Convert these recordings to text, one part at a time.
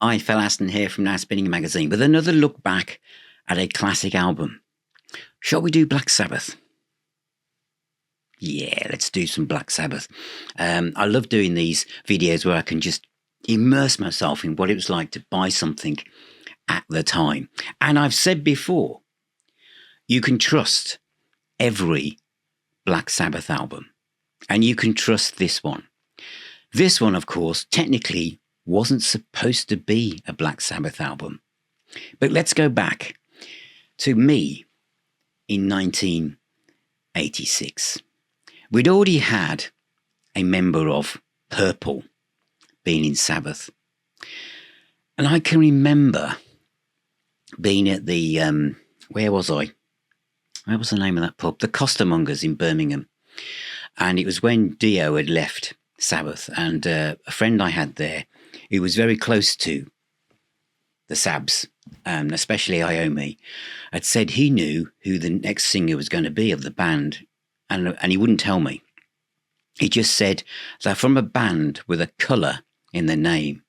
Hi, Phil Aston here from Now Spinning Magazine with another look back at a classic album. Shall we do Black Sabbath? Yeah, let's do some Black Sabbath. I love doing these videos where I can just immerse myself in what it was like to buy something at the time. And I've said before, you can trust every Black Sabbath album, and you can trust this one. This one, of course, technically wasn't supposed to be a Black Sabbath album. But let's go back to me in 1986. We'd already had a member of Purple being in Sabbath. And I can remember being at the, where was I? What was the name of that pub? The Costermongers in Birmingham. And it was when Dio had left Sabbath, and a friend I had there who was very close to the Sabs, especially Iommi, had said he knew who the next singer was going to be of the band, and he wouldn't tell me. He just said they're from a band with a colour in the name.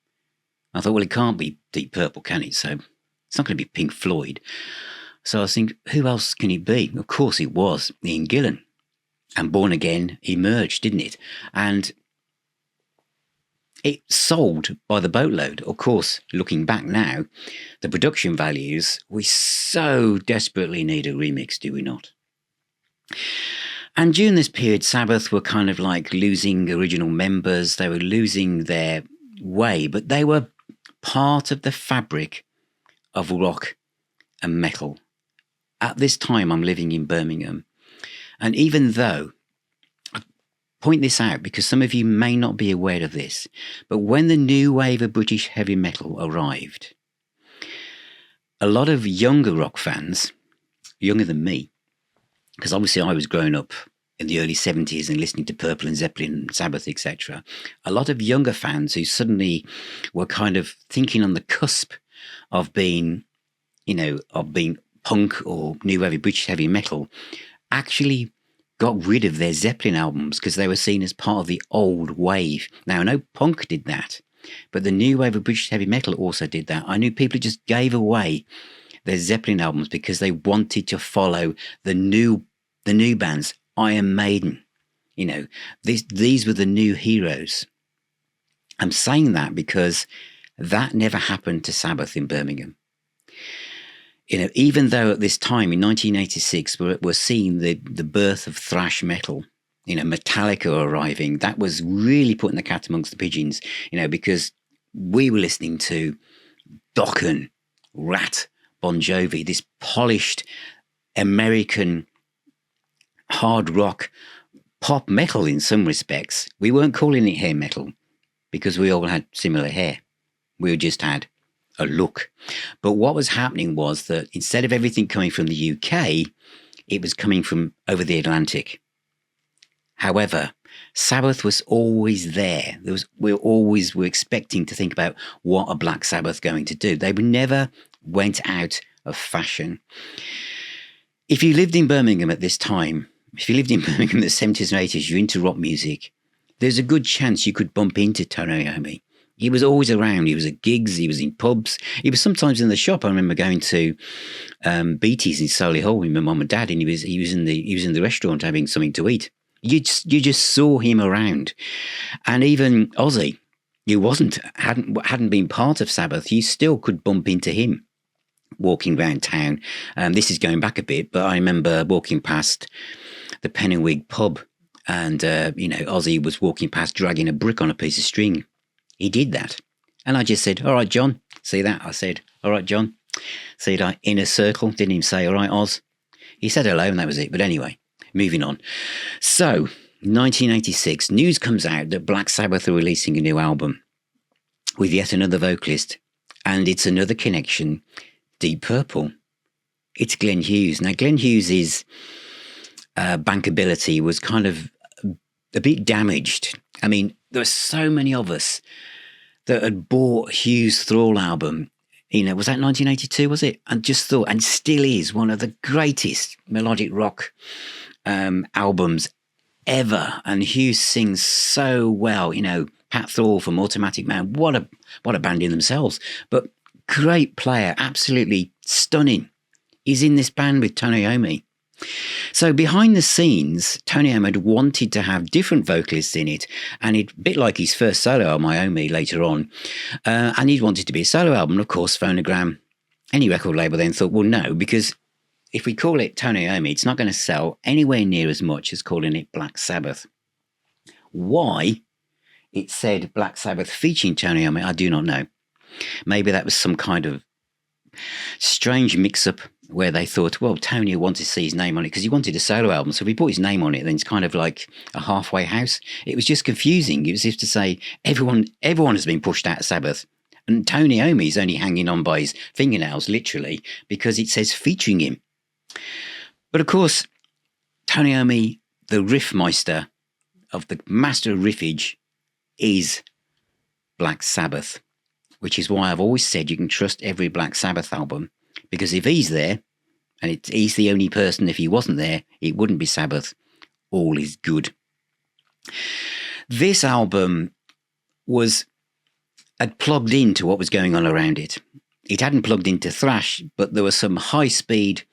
I thought, well, it can't be Deep Purple, can it? So it's not going to be Pink Floyd. So I was thinking, who else can it be? Of course it was Ian Gillan. And Born Again emerged, didn't it? And it sold by the boatload. Of course, looking back now, the production values, we so desperately need a remix, do we not? And during this period, Sabbath were kind of like losing original members. They were losing their way, but they were part of the fabric of rock and metal. At this time, I'm living in Birmingham. And even though, point this out because some of you may not be aware of this, but when the new wave of British heavy metal arrived, a lot of younger rock fans, younger than me, because obviously I was growing up in the early 70s and listening to Purple and Zeppelin and Sabbath, etc., a lot of younger fans who suddenly were kind of thinking on the cusp of being, of being punk or new wave of British heavy metal, actually got rid of their Zeppelin albums because they were seen as part of the old wave. Now, I know punk did that, but the new wave of British heavy metal also did that. I knew people just gave away their Zeppelin albums because they wanted to follow the new bands. Iron Maiden, these were the new heroes. I'm saying that because that never happened to Sabbath in Birmingham. Even though at this time in 1986, we're seeing the birth of thrash metal, Metallica arriving, that was really putting the cat amongst the pigeons, because we were listening to Dokken, Rat, Bon Jovi, this polished American hard rock, pop metal in some respects. We weren't calling it hair metal because we all had similar hair. We just had a look. But what was happening was that instead of everything coming from the UK, it was coming from over the Atlantic. However, Sabbath was always there. We were expecting to think about what a Black Sabbath going to do. They never went out of fashion. If you lived in Birmingham at this time, if you lived in Birmingham in the 70s and 80s, you're into rock music, there's a good chance you could bump into Tony Iommi. He was always around. He was at gigs. He was in pubs. He was sometimes in the shop. I remember going to Beatty's in Solihull with my mum and dad, and he was in the restaurant having something to eat. You just saw him around, and even Ozzy, who hadn't been part of Sabbath, you still could bump into him walking around town. This is going back a bit, but I remember walking past the Pennywig pub, and Ozzy was walking past dragging a brick on a piece of string. He did that. And I just said, all right, John. See that? I said, all right, John. See that inner circle? Didn't even say, all right, Oz. He said hello and that was it. But anyway, moving on. So, 1986, news comes out that Black Sabbath are releasing a new album with yet another vocalist. And it's another connection, Deep Purple. It's Glenn Hughes. Now, Glenn Hughes' bankability was kind of a bit damaged. I mean, there were so many of us that had bought Hughes' Thrall album. Was that 1982, was it? And just thought, and still is, one of the greatest melodic rock albums ever. And Hughes sings so well, Pat Thorpe from Automatic Man. What a band in themselves. But great player, absolutely stunning. He's in this band with Tony Iommi. So behind the scenes, Tony Iommi had wanted to have different vocalists in it, and a bit like his first solo album, Iommi, later on, and he wanted to be a solo album. Of course, Phonogram, any record label then thought, well, no, because if we call it Tony Iommi, it's not going to sell anywhere near as much as calling it Black Sabbath. Why it said Black Sabbath featuring Tony Iommi, I do not know. Maybe that was some kind of strange mix-up where they thought, well, Tony wanted to see his name on it because he wanted a solo album. So if he put his name on it, then it's kind of like a halfway house. It was just confusing. It was as if to say everyone has been pushed out of Sabbath. And Tony Iommi is only hanging on by his fingernails, literally, because it says featuring him. But of course, Tony Iommi, the riffmeister of the master of riffage, is Black Sabbath, which is why I've always said you can trust every Black Sabbath album, because if he's there, and he's the only person, if he wasn't there, it wouldn't be Sabbath. All is good. This album had plugged into what was going on around it. It hadn't plugged into thrash, but there were some high-speed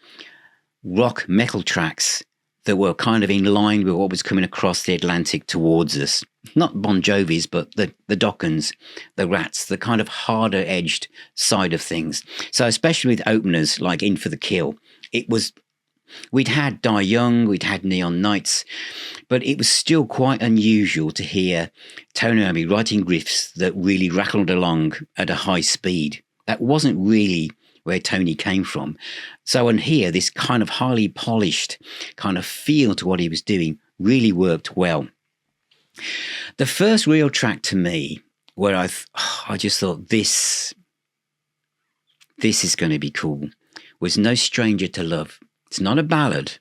rock metal tracks that were kind of in line with what was coming across the Atlantic towards us. Not Bon Jovi's, but the Dockens, the Rats, the kind of harder-edged side of things. So especially with openers like In for the Kill, we'd had Die Young, we'd had Neon Nights, but it was still quite unusual to hear Tony Iommi writing riffs that really rattled along at a high speed. That wasn't really where Tony came from. So on here, this kind of highly polished kind of feel to what he was doing really worked well. The first real track to me where I just thought this is going to be cool was No Stranger to Love. It's not a ballad,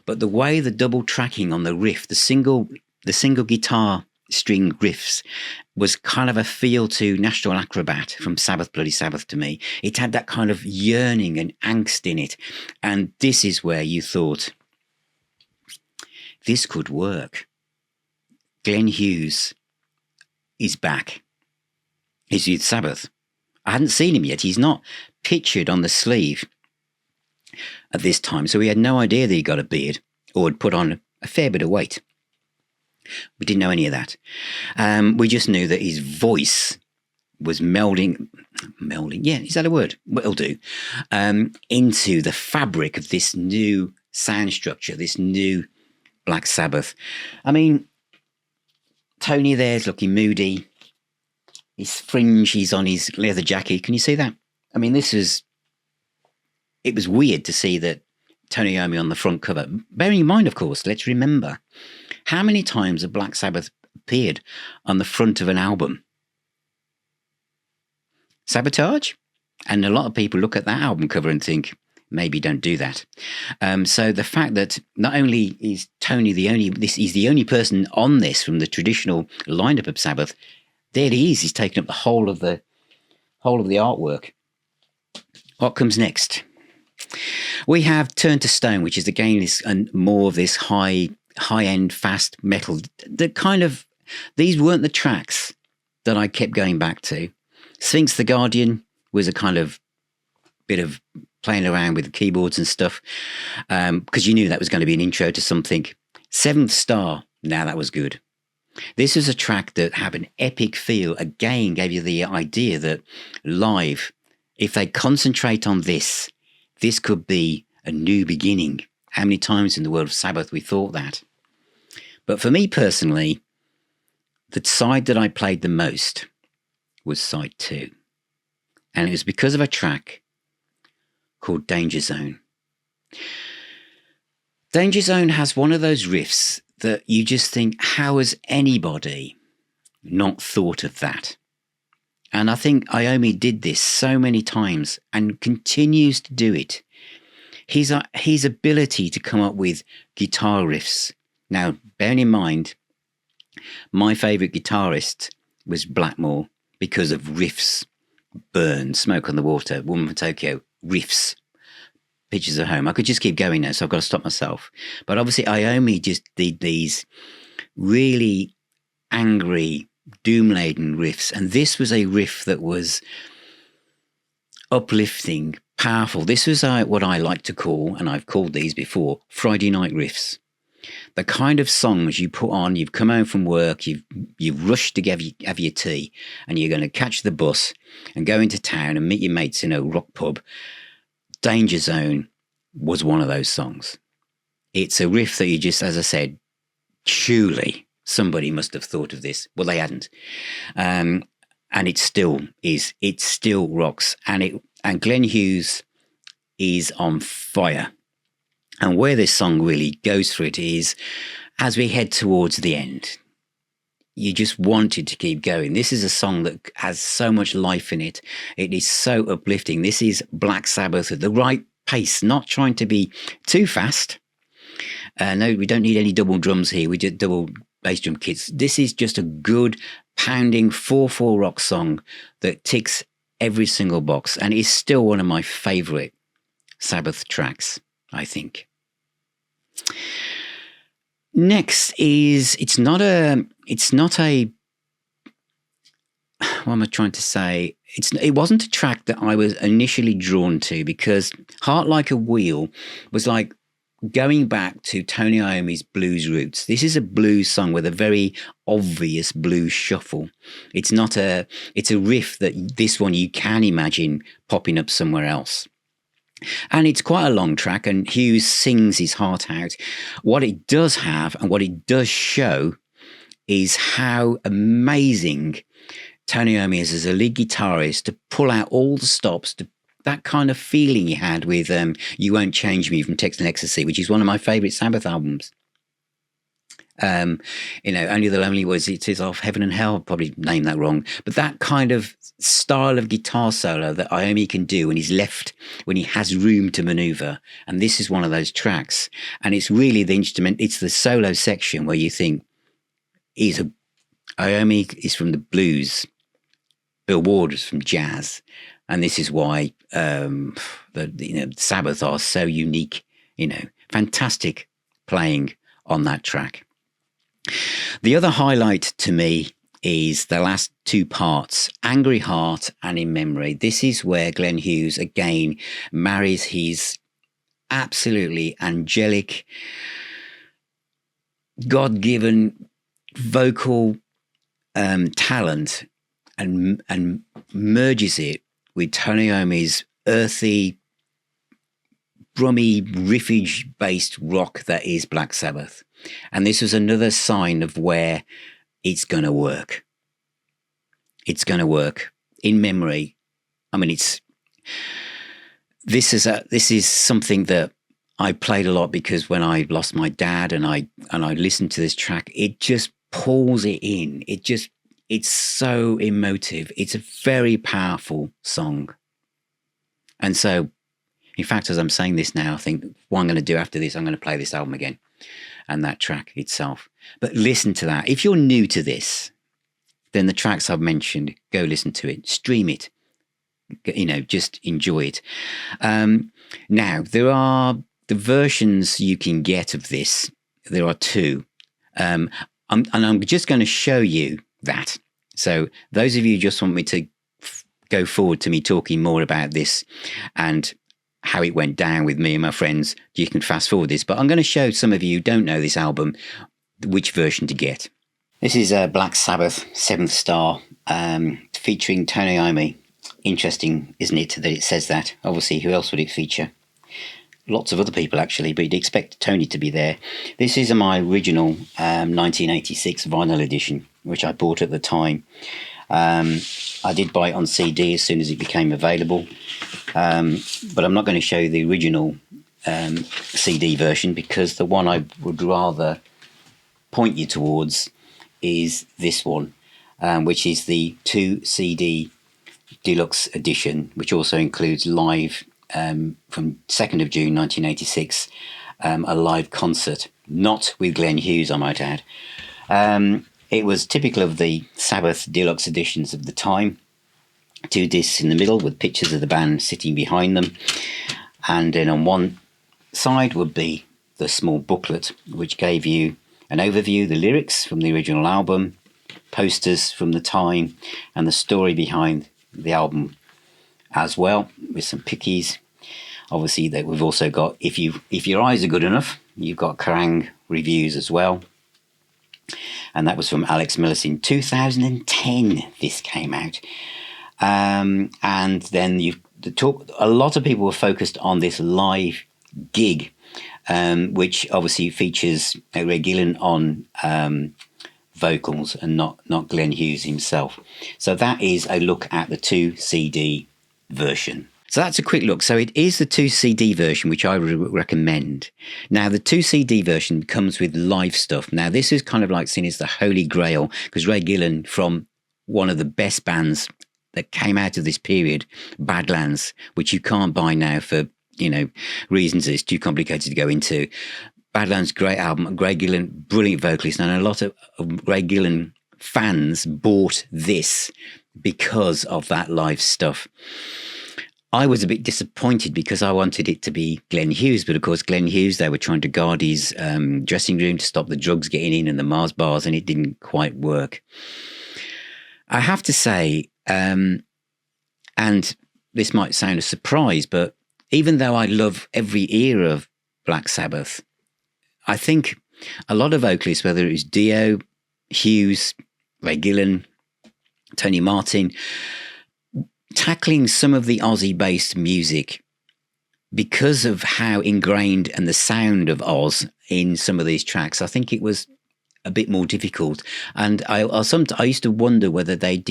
but the way the double tracking on the riff, the single guitar string riffs, was kind of a feel to National Acrobat from Sabbath Bloody Sabbath to me. It had that kind of yearning and angst in it. And this is where you thought, this could work. Glenn Hughes is back. He's with Sabbath. I hadn't seen him yet. He's not pictured on the sleeve at this time, so we had no idea that he got a beard or had put on a fair bit of weight. We didn't know any of that. We just knew that his voice was melding, yeah, is that a word? Well, it'll do, into the fabric of this new sound structure, this new Black Sabbath. I mean, Tony there's looking moody. His fringe, he's on his leather jacket. Can you see that? I mean, it was weird to see that Tony Iommi on the front cover. Bearing in mind, of course, let's remember, how many times have Black Sabbath appeared on the front of an album? Sabotage? And a lot of people look at that album cover and think, maybe don't do that. So the fact that not only is Tony he's the only person on this from the traditional lineup of Sabbath, there he is. He's taken up the whole of the artwork. What comes next? We have Turn to Stone, which is again more of this high-end fast metal. These weren't the tracks that I kept going back to. Sphinx the Guardian was a kind of bit of playing around with the keyboards and stuff, because you knew that was going to be an intro to something. Seventh Star, now that was good. This is a track that had an epic feel. Again, gave you the idea that live, if they concentrate on this could be a new beginning. How many times in the world of Sabbath we thought that? But for me personally, the side that I played the most was side 2. And it was because of a track called Danger Zone. Danger Zone has one of those riffs that you just think, how has anybody not thought of that? And I think Iommi did this so many times and continues to do it. His ability to come up with guitar riffs. Now, bearing in mind, my favourite guitarist was Blackmore because of riffs. Burn, Smoke on the Water, Woman from Tokyo, riffs, Pictures of Home. I could just keep going now, so I've got to stop myself. But obviously, Iommi just did these really angry, doom-laden riffs. And this was a riff that was uplifting, powerful. This was what I like to call, and I've called these before, Friday night riffs. The kind of songs you put on, you've come home from work, you've rushed to have your tea, and you're going to catch the bus and go into town and meet your mates in a rock pub. Danger Zone was one of those songs. It's a riff that you just, as I said, surely somebody must have thought of this. Well, they hadn't. And it still is. It still rocks. And Glenn Hughes is on fire. And where this song really goes for it is, as we head towards the end, you just wanted to keep going. This is a song that has so much life in it. It is so uplifting. This is Black Sabbath at the right pace, not trying to be too fast. No, we don't need any double drums here. We did double bass drum kits. This is just a good pounding 4/4 rock song that ticks every single box, and is still one of my favourite Sabbath tracks, I think. Next is, it's not a, what am I trying to say? It wasn't a track that I was initially drawn to, because Heart Like a Wheel was like going back to Tony Iommi's blues roots. This is a blues song with a very obvious blues shuffle. It's a riff that this one you can imagine popping up somewhere else. And it's quite a long track, and Hughes sings his heart out. What it does have and what it does show is how amazing Tony Iommi is as a lead guitarist to pull out all the stops, to that kind of feeling he had with You Won't Change Me from Text and Ecstasy, which is one of my favourite Sabbath albums. Only the Lonely Ones, it is off Heaven and Hell, I'll probably named that wrong. But that kind of style of guitar solo that Iommi can do when he has room to maneuver. And this is one of those tracks. And it's really it's the solo section where you think, Iommi is from the blues, Bill Ward is from jazz. And this is why Sabbath are so unique, fantastic playing on that track. The other highlight to me is the last two parts, Angry Heart and In Memory. This is where Glenn Hughes again marries his absolutely angelic, God-given vocal talent and merges it with Tony Iommi's earthy, brummy, riffage-based rock that is Black Sabbath. And this was another sign of where it's going to work. It's going to work. In Memory, I mean, this is something that I played a lot, because when I lost my dad and I listened to this track, it just pulls it in. It's so emotive. It's a very powerful song. And so, in fact, as I'm saying this now, I think what I'm going to do after this, I'm going to play this album again and that track itself. But listen to that. If you're new to this, then the tracks I've mentioned, go listen to it, stream it, just enjoy it. Now, there are the versions you can get of this. There are two. I'm just going to show you that. So those of you who just want me to go forward to me talking more about this and how it went down with me and my friends, you can fast forward this. But I'm going to show some of you who don't know this album which version to get. This is Black Sabbath, Seventh Star, featuring Tony Iommi. Interesting, isn't it, that it says that? Obviously, who else would it feature? Lots of other people, actually, but you'd expect Tony to be there. This is my original 1986 vinyl edition, which I bought at the time. I did buy it on CD as soon as it became available, but I'm not going to show you the original CD version, because the one I would rather point you towards is this one, which is the 2 CD deluxe edition, which also includes live from 2nd of June 1986, a live concert, not with Glenn Hughes, I might add. It was typical of the Sabbath deluxe editions of the time. 2 discs in the middle with pictures of the band sitting behind them. And then on one side would be the small booklet, which gave you an overview, the lyrics from the original album, posters from the time and the story behind the album as well, with some pickies. Obviously, that we've also got, if your eyes are good enough, you've got Kerrang reviews as well. And that was from Alex Millis in 2010. This came out. And then a lot of people were focused on this live gig, which obviously features Ray Gillen on vocals and not Glenn Hughes himself. So that is a look at the 2 CD version. So that's a quick look. So it is the 2 CD version, which I would recommend. Now, the 2 CD version comes with live stuff. Now, this is kind of like seen as the holy grail, because Ray Gillen, from one of the best bands that came out of this period, Badlands, which you can't buy now for, reasons it's too complicated to go into. Badlands, great album. Ray Gillen, brilliant vocalist. And a lot of Ray Gillen fans bought this because of that live stuff. I was a bit disappointed because I wanted it to be Glenn Hughes, but of course Glenn Hughes, they were trying to guard his dressing room to stop the drugs getting in and the Mars bars, and it didn't quite work. I have to say, and this might sound a surprise, but even though I love every era of Black Sabbath, I think a lot of vocalists, whether it was Dio, Hughes, Ray Gillen, Tony Martin, tackling some of the Aussie-based music, because of how ingrained and the sound of Oz in some of these tracks, I think it was a bit more difficult. And I used to wonder whether they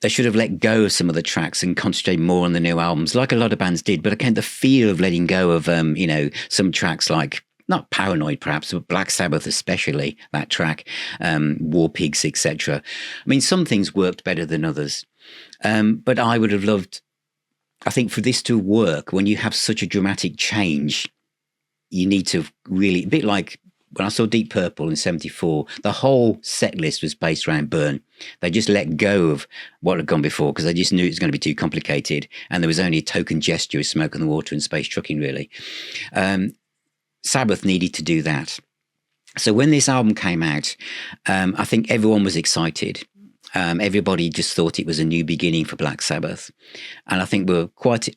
should have let go of some of the tracks and concentrate more on the new albums, like a lot of bands did. But I kind of the fear of letting go of, some tracks like, not Paranoid perhaps, but Black Sabbath especially, that track, War Pigs, etc. I mean, some things worked better than others. But I would have loved, I think, for this to work, when you have such a dramatic change, you need to really, a bit like when I saw Deep Purple in 74, the whole set list was based around Burn. They just let go of what had gone before because they just knew it was going to be too complicated. And there was only a token gesture of Smoke on the Water and Space Trucking, really. Sabbath needed to do that. So when this album came out, I think everyone was excited. Everybody just thought it was a new beginning for Black Sabbath. And I think we were quite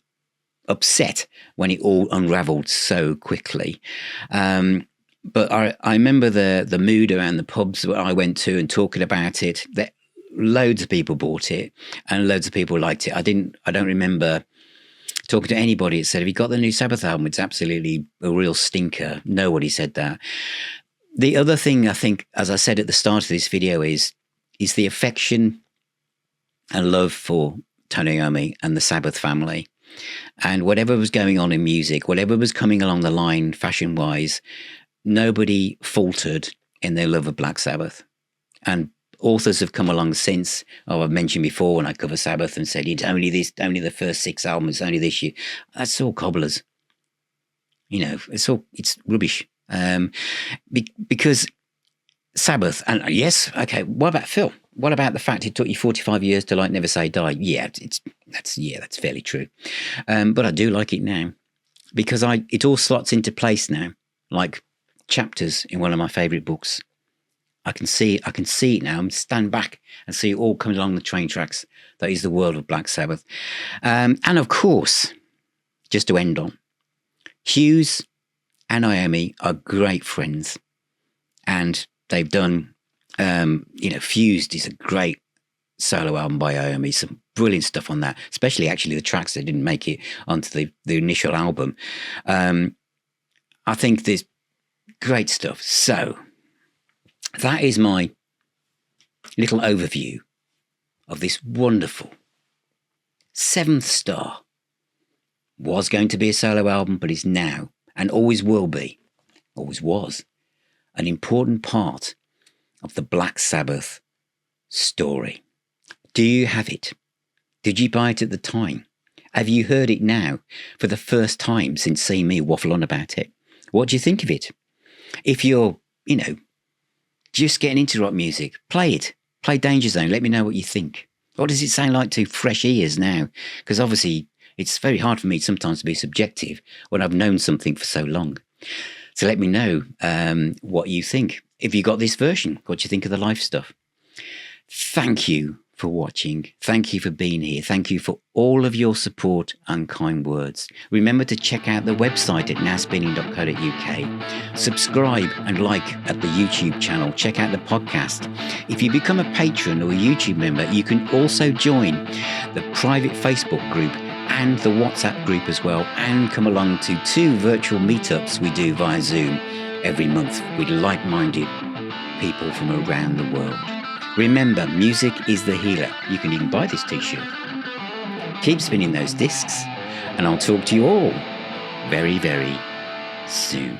upset when it all unraveled so quickly. But I remember the mood around the pubs where I went to and talking about it, that loads of people bought it and loads of people liked it. I don't remember talking to anybody that said, have you got the new Sabbath album? It's absolutely a real stinker. Nobody said that. The other thing, I think, as I said at the start of this video, is the affection and love for Tony Iommi and the Sabbath family. And whatever was going on in music, whatever was coming along the line fashion-wise, nobody faltered in their love of Black Sabbath. And authors have come along since. I've mentioned before when I cover Sabbath and said, it's only the first 6 albums, only this year. That's all cobblers. It's rubbish. Because Sabbath, and yes, okay, what about Phil? What about the fact it took you 45 years to like Never Say Die? Yeah, that's fairly true. But I do like it now because it all slots into place now, like chapters in one of my favourite books. I can see it now. I'm stand back and see it all coming along the train tracks. That is the world of Black Sabbath. And of course, just to end on, Hughes and Iommi are great friends, and they've done, Fused is a great solo album by Iommi, some brilliant stuff on that, especially actually the tracks that didn't make it onto the initial album. I think there's great stuff. So that is my little overview of this wonderful 7th star. Was going to be a solo album, but is now, and always will be, always was, an important part of the Black Sabbath story. Do you have it? Did you buy it at the time? Have you heard it now for the first time since seeing me waffle on about it? What do you think of it? If you're, just getting into rock music, play it. Play Danger Zone. Let me know what you think. What does it sound like to fresh ears now? Because obviously it's very hard for me sometimes to be subjective when I've known something for so long. So let me know what you think. If you got this version, what do you think of the live stuff? Thank you for watching. Thank you for being here. Thank you for all of your support and kind words. Remember to check out the website at nowspinning.co.uk. Subscribe and like at the YouTube channel. Check out the podcast. If you become a patron or a YouTube member, you can also join the private Facebook group and the WhatsApp group as well, and come along to 2 virtual meetups we do via Zoom every month with like-minded people from around the world. Remember, music is the healer. You can even buy this t-shirt. Keep spinning those discs, and I'll talk to you all very, very soon.